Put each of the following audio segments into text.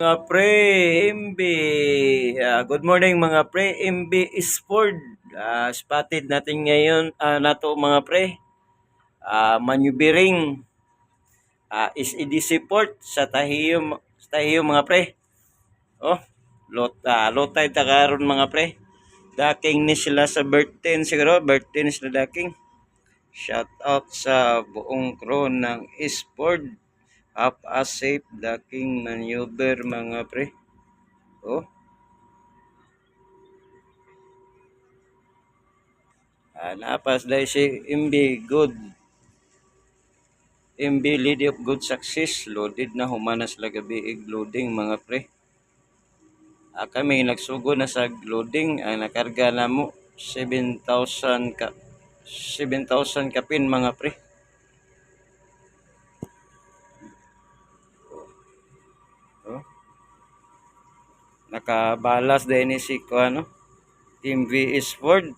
Mga pre, MB. Good morning mga pre, MB Sport. Spotted natin ngayon nato mga pre. Maneuvering is Port sa Tahiyo mga pre. Oh, lotay ta karon mga pre. Daking ni sila sa birthday siguro, birthday ni sila daking. Shout out sa buong crew ng Sport. Up a safe daking maneuver mga pre. Oh, napas dahil si MB good. MB Lady of Good Success. Loaded na humanas lagabi loading mga pre. Kami nagsugod na sa loading. Ang nakarga na mo 7,000 kapin mga pre. Oh. Nakabalas din ni si ano, Team VS Ford.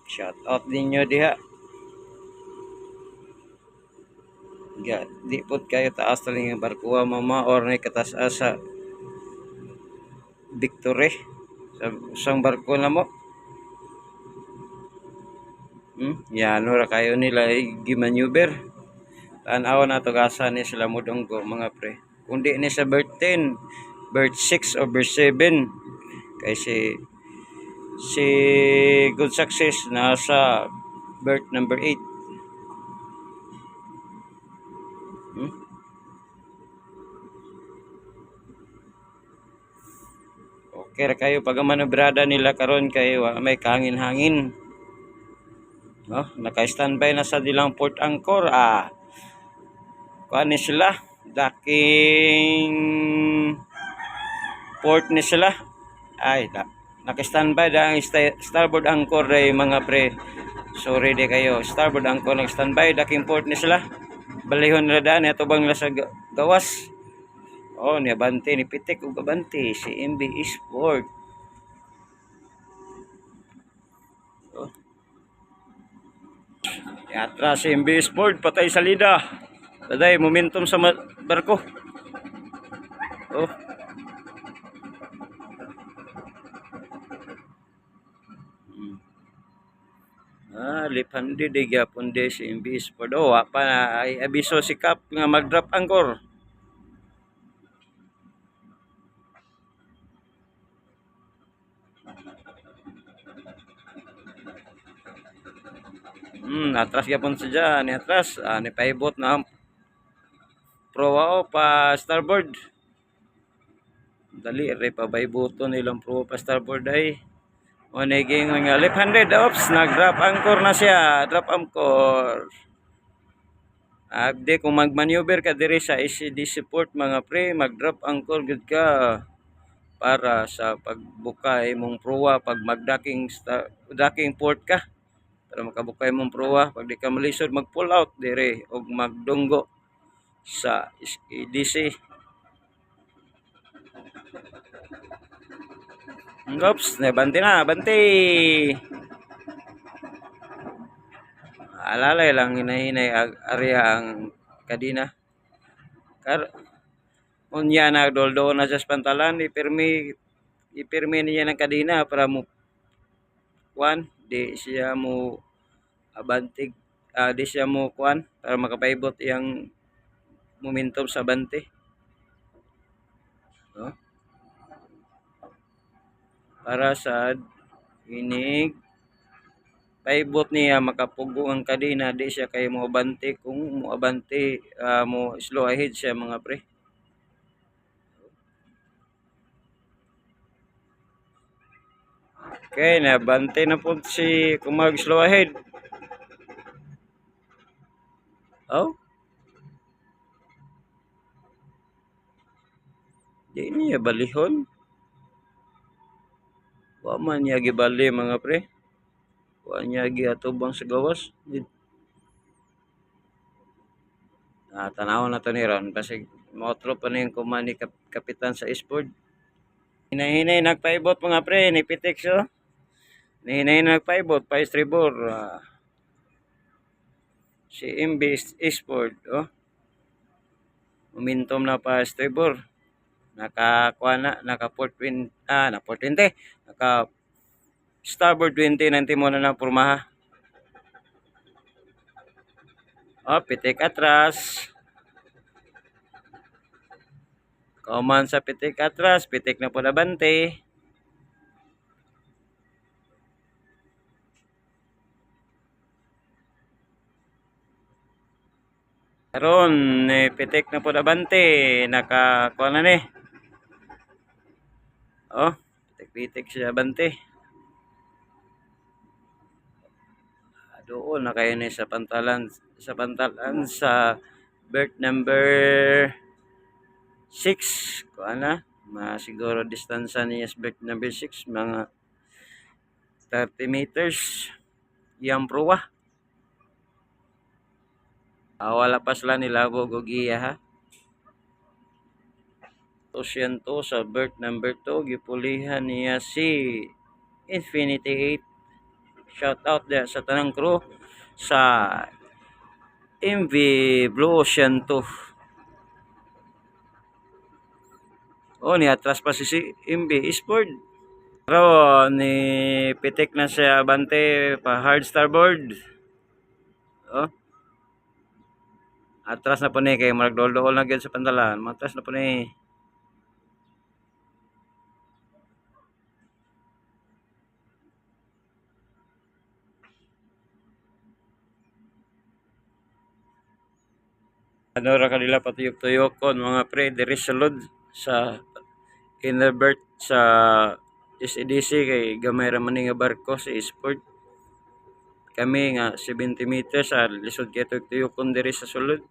Shout out ninyo diha. Di pod kayo taas taling barkuha mama or ni katas asa Victory sa isang barko na mo. Yan ora kayo nila gimaneuver. Tanaw na to gasa ni sila mudunggo mga pre. Kundi ni sa birth 10, birth 6 o birth 7 kay si Good Success nasa birth number 8. Okay ra kayo pag manobrada nila karon kay may kahangin-hangin. Naka-standby na sa dilang Port Angkor. Kuan ni sila daking port ni sila. Naka-standby da ang starboard anchor day mga pre. Sorry de kayo. Starboard anchor nag-standby daking port ni sila. Balihon nila daan tubang nila sa gawas. Ni abante ni pitik ug abante si MB Sport. Atras si MB Sport patay salida. Daday momentum sa barko. Lipandi de gyapon de si MB Sport. Pa ay abiso si Kap nga mag-drop anchor. Atras gyapon sadya ni atras ni paibot na proa pa starboard. Dali ray pa baybuton nilang proa pa starboard ay. Naging nga left-handed ops, nag-drop anchor na siya, drop anchor. Abde kung mag-maneuver ka diri sa ACDC port mga pre, mag-drop anchor gud ka para sa pagbukay mong proa pag mag-docking port ka. Para makabukay mong proa pag di ka malisod mag-pull out dire og magdunggo sa ACDC. Oops, banti na, banti. Alalay lang hinahinay area ang kadina. Unya na doldo na sa pantalan ipirmi niya ng kadina para mo di siya mo abantig di siya mo para makapaibot yang momentum sa bante. Para sa inig paibot niya makapugo ang kadina di siya kay mo abante kung mo abante mo slow ahead siya mga pre. Okay, nabante na po si kung mag slow ahead. Di niya balihon. Wa man niya gibali mga pre. Wa niya giatubang sa gawas. Tanaw na to ni Ron kasi motro pa na yung kumani kapitan sa Sport. Hinahinay nagpaibot mga pre ni Pitex. Hinahinay nagpaibot pa estribor. Si MB Sport, oh. Momentum na pa Trevor. Nakakuha na, naka 420, na 420. Naka starboard 20, nanti mo na ng purmaha. Oh, pitik atras. Kauman sa pitik atras, pitik na po na bante. Karon pitik na po na bante, nakakuha na ni. Oh, pitik-pitik siya bante. Doon na kayo ni sa pantalan sa berth number 6. Kuha na, siguro distansya niya sa berth number 6 mga 30 meters. Yang pruwa. Wala pa sila nilabog og iya ha. To sa berth number 2 gipulihan niya si Infinity 8. Shout out there sa tanang crew sa MV Blue Ocean 2. Oh, ni atras pa si MV Sport. Pero ni pitik na siya bante pa hard starboard. Oh. Atras na po ni kay marag dol-dol na gyud sa pantalan. Matras na po ni. Ano ra kanila patuyok-tuyok kon mga pre diri sulod sa inner berth sa SEDC kay gamay ra man nga barko sa Sport. Kami nga 70 meters lisod kay tuyok kon diri sa sulod.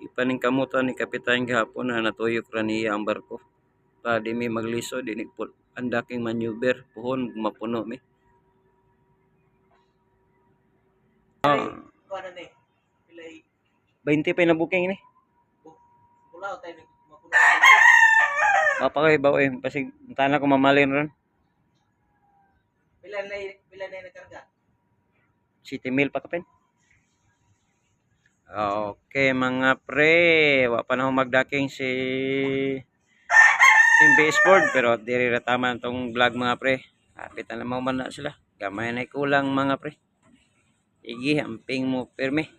Ipaning kamutan ni kapitan gahapon na natuyok ra niya ang barko. Pa di mi magliso dinig po ang daking maneuver puhon mapuno mi. Kuha na ni. Pilay. 20 pa na booking ni. Pulaw tayo mapuno. Mapakay ba eh pasig tana ko mamalin ron. Pila na nakarga. City Mail pa kapin. Okay mga pre, wa pa na magdaking si MB Sport pero diri ra tama tong vlog mga pre. Kapitan na man na sila. Gamay na kulang mga pre. Igi amping mo pirmi.